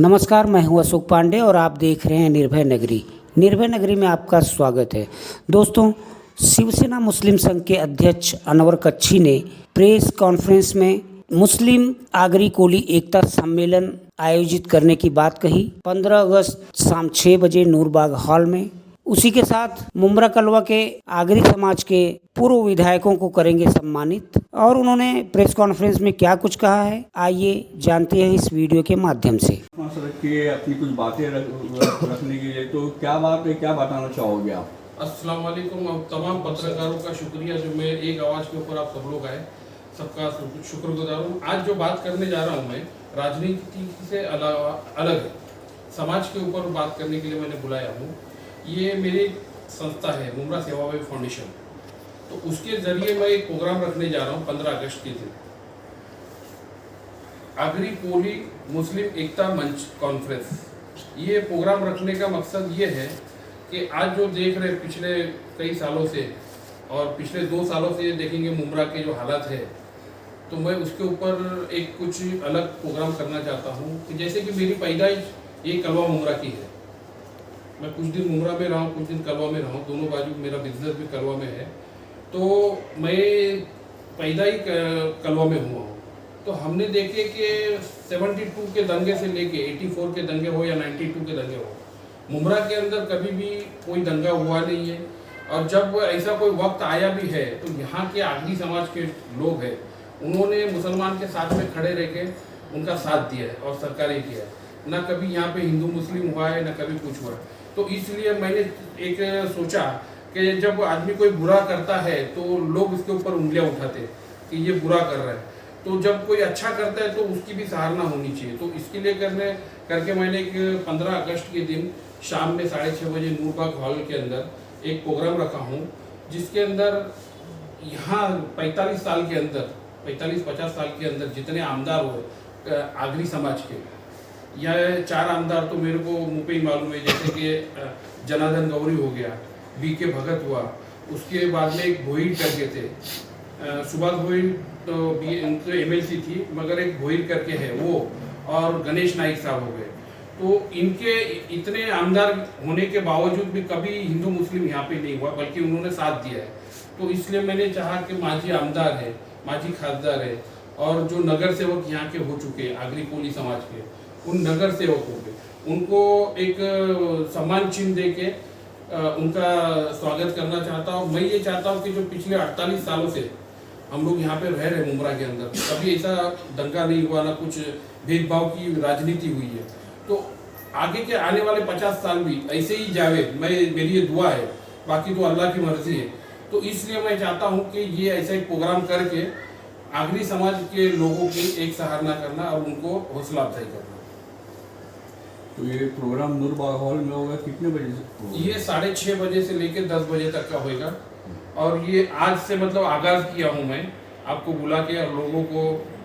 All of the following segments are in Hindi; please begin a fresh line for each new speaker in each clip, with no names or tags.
नमस्कार, मैं हूं अशोक पांडे और आप देख रहे हैं निर्भय नगरी। निर्भय नगरी में आपका स्वागत है। दोस्तों, शिवसेना मुस्लिम संघ के अध्यक्ष अनवर कच्छी ने प्रेस कॉन्फ्रेंस में मुस्लिम आगरी कोली एकता सम्मेलन आयोजित करने की बात कही। 15 अगस्त शाम 6 बजे नूरबाग हॉल में। उसी के साथ मुमरा कलवा के आगरी समाज के पूर्व विधायकों को करेंगे सम्मानित। और उन्होंने प्रेस कॉन्फ्रेंस में क्या कुछ कहा है, आइए जानते हैं इस वीडियो के माध्यम से।
के अपनी कुछ बातें रखने के लिए, तो क्या बात है, क्या बताना चाहोगे आप?
अस्सलाम वालेकुम। अब तमाम पत्रकारों का शुक्रिया जो मैं एक आवाज़ के ऊपर आप सब लोग आए, सबका शुक्रगुजार हूँ। आज जो बात करने जा रहा हूँ मैं राजनीति से अलग है, समाज के ऊपर बात करने के लिए मैंने बुलाया हूँ। ये मेरी संस्था है मुमरा सेवाभावी फाउंडेशन, तो उसके ज़रिए मैं एक प्रोग्राम रखने जा रहा हूँ 15 अगस्त के दिन, आगरी कोली मुस्लिम एकता मंच कॉन्फ्रेंस। ये प्रोग्राम रखने का मकसद ये है कि आज जो देख रहे पिछले कई सालों से और पिछले 2 सालों से देखेंगे मुमरा के जो हालात है, तो मैं उसके ऊपर एक कुछ अलग प्रोग्राम करना चाहता हूँ कि जैसे कि मेरी पैदाइश ये कलवा मुमरा की है। मैं कुछ दिन मुमरा में रहा हूँ, कुछ दिन कलवा में रहा हूँ, दोनों बाजू मेरा बिजनेस भी कलवा में है। तो मैं पैदा ही कलवा में हुआ हूँ। तो हमने देखे कि 72 के दंगे से लेके 84 के दंगे हो या 92 के दंगे हो, मुमरा के अंदर कभी भी कोई दंगा हुआ नहीं है। और जब ऐसा कोई वक्त आया भी है तो यहाँ के आगरी समाज के लोग हैं, उन्होंने मुसलमान के साथ में खड़े रह के उनका साथ दिया है और सरकारें किया है। ना कभी यहाँ पे हिंदू मुस्लिम हुआ है, ना कभी कुछ हुआ है। तो इसलिए मैंने एक सोचा कि जब आदमी कोई बुरा करता है तो लोग उसके ऊपर उंगलियां उठाते हैं कि ये बुरा कर रहा है, तो जब कोई अच्छा करता है तो उसकी भी सराहना होनी चाहिए। तो इसके लिए करके मैंने एक 15 अगस्त के दिन शाम में 6:30 बजे नूरबाग हॉल के अंदर एक प्रोग्राम रखा हूँ, जिसके अंदर यहाँ 45 साल के अंदर 45-50 साल के अंदर जितने आमदार हुए आगरी समाज के, यह 4 आमदार तो मेरे को मुँह पे ही मालूम है, जैसे कि जनार्दन गौरी हो गया, BK भगत हुआ, उसके बाद में एक भोईर करके थे, सुभाष भोईर तो MLC थी मगर एक भोईर करके है वो, और गणेश नाइक साहब हो गए। तो इनके इतने आमदार होने के बावजूद भी कभी हिंदू मुस्लिम यहाँ पे नहीं हुआ, बल्कि उन्होंने साथ दिया है। तो इसलिए मैंने चाहा कि मांझी आमदार है, मांझी खासदार है, और जो नगर सेवक यहाँ के हो चुके हैं आगरी कोली समाज के, उन नगर सेवकों के उनको एक सम्मान चिन्ह दे के उनका स्वागत करना चाहता हूँ। मैं ये चाहता हूँ कि जो पिछले 48 सालों से हम लोग यहाँ पे रह रहे मुमरा के अंदर, कभी ऐसा दंगा नहीं हुआ, ना कुछ भेदभाव की राजनीति हुई है। तो आगे के आने वाले 50 साल भी ऐसे ही जावे, मेरी ये दुआ है, बाकी तो अल्लाह की मर्जी है। तो इसलिए मैं चाहता हूँ कि ये ऐसा एक प्रोग्राम करके आगरी समाज के लोगों की एक सराहना करना और उनको हौसला अफजाई करना।
तो ये प्रोग्राम नूरबाग हॉल में होगा, कितने बजे से?
ये 6:30 बजे से लेकर 10 बजे तक का होगा। और ये आज से मतलब आगाज़ किया हूँ मैं, आपको बुला के और लोगों को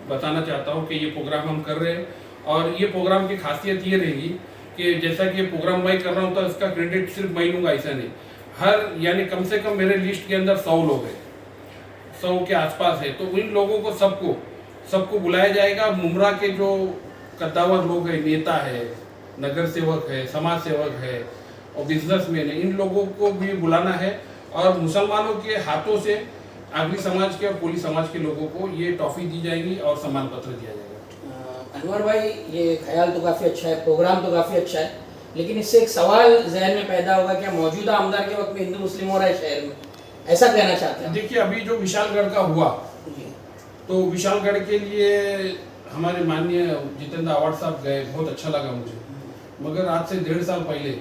बताना चाहता हूँ कि ये प्रोग्राम हम कर रहे हैं। और ये प्रोग्राम की खासियत ये रहेगी कि जैसा कि ये प्रोग्राम मैं कर रहा हूँ तो इसका क्रेडिट सिर्फ मैं लूँगा, ऐसा नहीं। यानी कम से कम मेरे लिस्ट के अंदर 100 लोग हैं, 100 के आसपास है। तो इन लोगों को सबको बुलाया जाएगा। मुमरा के जो कद्दावर लोग हैं, नेता है, नगर सेवक है, समाज सेवक है और बिजनेसमैन है, इन लोगों को भी बुलाना है। और मुसलमानों के हाथों से आगरी समाज के और कोली समाज के लोगों को ये टॉफी दी जाएगी और सम्मान पत्र दिया जाएगा।
अनवर भाई, ये ख्याल तो काफ़ी अच्छा है, प्रोग्राम तो काफ़ी अच्छा है, लेकिन इससे एक सवाल जहन में पैदा होगा, क्या मौजूदा आमदार के वक्त में हिंदू मुस्लिम हो रहा है शहर में, ऐसा कहना चाहते हैं?
देखिए, अभी जो विशालगढ़ का हुआ, तो विशालगढ़ के लिए हमारे माननीय जितेंद्र अवार्ड साहब गए, बहुत अच्छा लगा मुझे। मगर आज से 1.5 साल पहले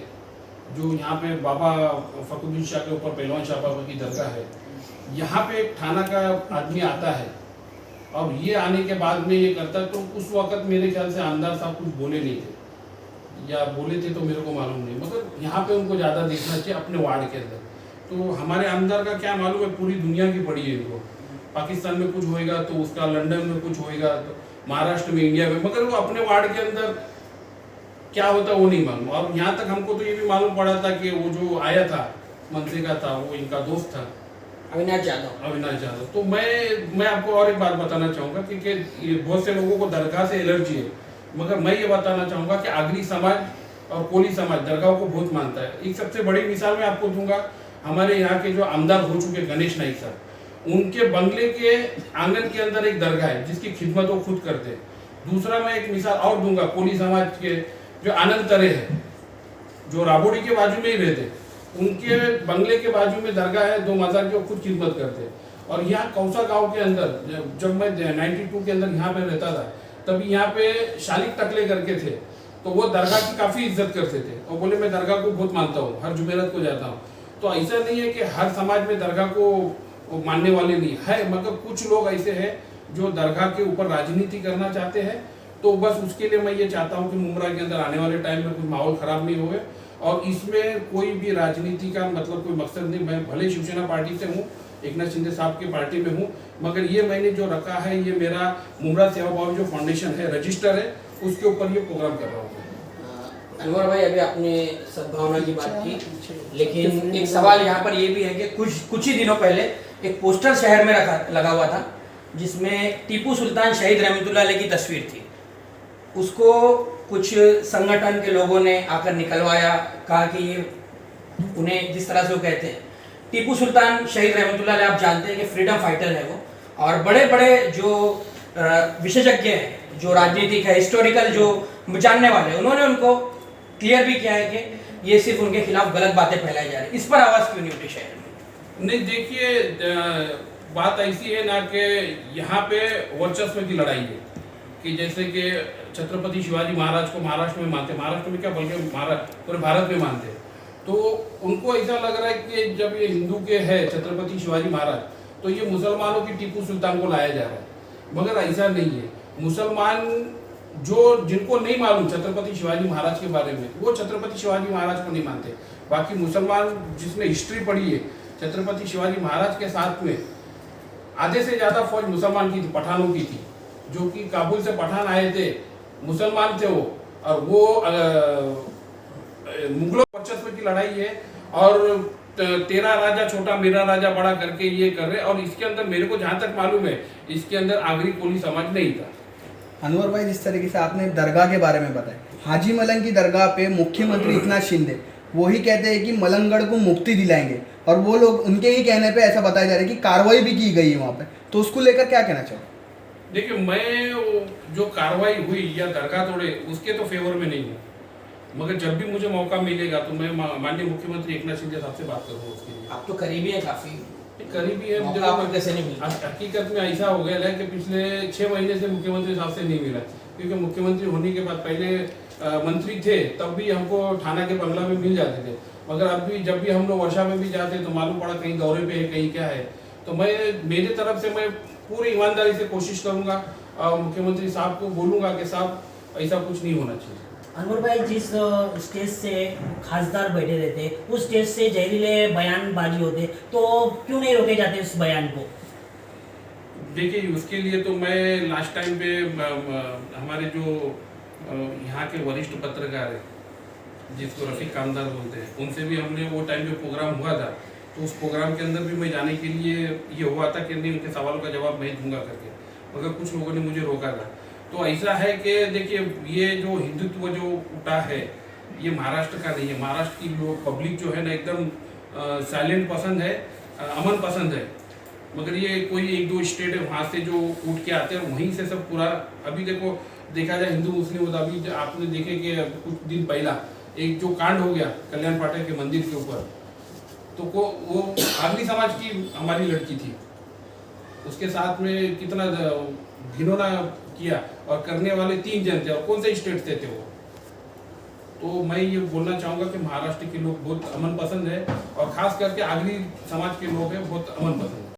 जो यहाँ पे बाबा फखरुद्दीन शाह के ऊपर पहलवान शाह बाबा की दरगाह है, यहाँ पे एक थाना का आदमी आता है और ये आने के बाद में ये करता है। तो उस वक्त मेरे ख्याल से आमदार साहब कुछ बोले नहीं थे, या बोले थे तो मेरे को मालूम नहीं, मगर यहाँ पे उनको ज़्यादा देखना चाहिए अपने वार्ड के अंदर। तो हमारे आमदार का क्या मालूम है, पूरी दुनिया की पड़ी है इनको, पाकिस्तान में कुछ होएगा तो उसका, लंदन में कुछ होएगा तो महाराष्ट्र में, इंडिया में, मगर वो अपने वार्ड के अंदर क्या होता वो नहीं मालूम। और यहाँ तक हमको तो ये भी मालूम पड़ा था कि वो जो आया था मनसे का था, वो इनका दोस्त था
अविनाश यादव।
तो मैं आपको और एक बात बताना चाहूँगा कि बहुत से लोगों को दरगाह से एलर्जी है, मगर मैं ये बताना चाहूँगा कि आगरी समाज और कोली समाज दरगाह को बहुत मानता है। एक सबसे बड़ी मिसाल मैं आपको दूंगा, हमारे यहाँ के जो आमदार हो चुके गणेश नाइक साहब, उनके बंगले के आंगन के अंदर एक दरगाह है जिसकी खिदमत वो खुद करते हैं। दूसरा मैं एक मिसाल और दूंगा, कोली समाज के जो आनंद तरे है, जो राबोड़ी के बाजू में ही रहते, उनके बंगले के बाजू में दरगाह है, 2 मज़ार की वो खुद खिदमत करते हैं। और यहाँ कौसा गांव के अंदर जब मैं 92 के अंदर यहाँ पे रहता था, तभी यहाँ पे शालिक टकले करके थे, तो वो दरगाह की काफ़ी इज्जत करते थे और बोले मैं दरगाह को बहुत मानता हूँ, हर जुमेरत को जाता हूँ। तो ऐसा नहीं है कि हर समाज में दरगाह को मानने वाले नहीं है, मगर कुछ लोग ऐसे हैं जो दरगाह के ऊपर राजनीति करना चाहते हैं। तो बस उसके लिए मैं ये चाहता हूँ कि मुमरा के अंदर आने वाले टाइम में कोई माहौल ख़राब नहीं होवे और इसमें कोई भी राजनीति का मतलब कोई मकसद नहीं। मैं भले शिवसेना पार्टी से हूँ, एकनाथ शिंदे साहब की पार्टी में हूँ, मगर ये मैंने जो रखा है, ये मेरा मुमरा सेवा भाव जो फाउंडेशन है, रजिस्टर है, उसके ऊपर ये प्रोग्राम कर रहा हूँ।
अनवर भाई, अभी आपने सद्भावना की बात की, लेकिन एक सवाल यहाँ पर ये भी है कि कुछ ही दिनों पहले एक पोस्टर शहर में लगा हुआ था जिसमें टीपू सुल्तान शहीद रहमतुल्लाह अलैह की तस्वीर थी। उसको कुछ संगठन के लोगों ने आकर निकलवाया, कहा कि ये उन्हें जिस तरह से वो कहते हैं, टीपू सुल्तान शहीद रहमतुल्लाह अलैह, आप जानते हैं कि फ्रीडम फाइटर है वो, और बड़े बड़े जो विशेषज्ञ हैं, जो राजनीतिक है, हिस्टोरिकल जो जानने वाले, उन्होंने उनको क्लियर भी किया है कि ये सिर्फ उनके खिलाफ गलत बातें फैलाई जा रही। इस पर आवाज़ क्यों नहीं उठी शहर में?
नहीं, देखिए बात ऐसी है ना कि यहाँ पे वर्चस्व की लड़ाई है कि जैसे कि छत्रपति शिवाजी महाराज को महाराष्ट्र में मानते, महाराष्ट्र में क्या बल्कि पूरे भारत में मानते हैं। तो उनको ऐसा लग रहा है कि जब ये हिंदू के है छत्रपति शिवाजी महाराज, तो ये मुसलमानों की टीपू सुल्तान को लाया जा रहा है, मगर ऐसा नहीं है। मुसलमान जिनको नहीं मालूम छत्रपति शिवाजी महाराज के बारे में, वो छत्रपति शिवाजी महाराज को नहीं मानते। बाकी मुसलमान जिसने हिस्ट्री पढ़ी है, छत्रपति शिवाजी महाराज के साथ में आधे से ज़्यादा फौज मुसलमान की थी, पठानों की थी, जो कि काबुल से पठान आए थे, मुसलमान थे वो, और वो मुगलों वर्चस्व की लड़ाई है। और तेरा राजा छोटा मेरा राजा बड़ा करके ये कर रहे, और इसके अंदर मेरे को जहाँ तक मालूम है, इसके अंदर आगरी कोली समाज नहीं था।
अनवर भाई, जिस तरीके से आपने दरगाह के बारे में बताया, हाजी मलंग की दरगाह पे मुख्यमंत्री एकनाथ शिंदे वही कहते हैं कि मलंगगढ़ को मुक्ति दिलाएंगे, और वो लोग उनके ही कहने पे ऐसा बताया जा रहा है कि कार्रवाई भी की गई है वहाँ पे, तो उसको लेकर क्या कहना चाहो?
देखिए, मैं जो कार्रवाई हुई या दरगाह तोड़े उसके तो फेवर में नहीं हूँ, मगर जब भी मुझे मौका मिलेगा तो मैं माननीय मुख्यमंत्री एकनाथ शिंदे साहब से बात करूँगा उसके लिए।
आप तो करीबी है, काफ़ी
करीबी है,
आपको कैसे नहीं मिला?
हकीकत में ऐसा हो गया है कि पिछले 6 महीने से मुख्यमंत्री साहब से नहीं मिला, क्योंकि मुख्यमंत्री होने के बाद पहले मंत्री थे, तब भी हमको थाना के बंगला में मिल जाते थे, मगर अब भी जब भी हम लोग वर्षा में भी जाते तो मालूम पड़ा कहीं दौरे पे है, कहीं क्या है। तो मेरी तरफ से मैं पूरी ईमानदारी से कोशिश करूँगा और मुख्यमंत्री साहब को बोलूँगा कि साहब ऐसा कुछ नहीं होना चाहिए।
अनवर भाई, जिस स्टेज से खासदार बैठे रहते, उस स्टेज से जहरीले बयानबाजी होते, तो क्यों नहीं रोके जाते उस बयान को?
देखिए, उसके लिए तो मैं लास्ट टाइम पे हमारे जो यहाँ के वरिष्ठ पत्रकार हैं, जिसको रफीक कामदार बोलते हैं, उनसे भी हमने वो टाइम पे प्रोग्राम हुआ था, तो उस प्रोग्राम के अंदर भी मैं जाने के लिए ये हुआ था कि नहीं, उनके सवालों का जवाब मैं दूंगा करके, मगर कुछ लोगों ने मुझे रोका था। तो ऐसा है कि देखिए, ये जो हिंदुत्व जो उठा है, ये महाराष्ट्र का नहीं है। महाराष्ट्र की लोग पब्लिक जो है ना, एकदम साइलेंट पसंद है, अमन पसंद है, मगर ये कोई 1-2 स्टेट है वहाँ से जो उठ के आते हैं, वहीं से सब पूरा। अभी देखा जाए हिंदू मुस्लिम, तो अभी आपने देखे कि कुछ दिन पहला एक जो कांड हो गया कल्याण पाठक के मंदिर के ऊपर, तो वो आगरी समाज की हमारी लड़की थी, उसके साथ में कितना घिनौना किया, और करने वाले 3 जन थे, और कौन से स्टेट से थे वो। तो मैं ये बोलना चाहूँगा कि महाराष्ट्र के लोग बहुत अमन पसंद है, और खास करके आगरी समाज के लोग हैं बहुत अमन पसंद है।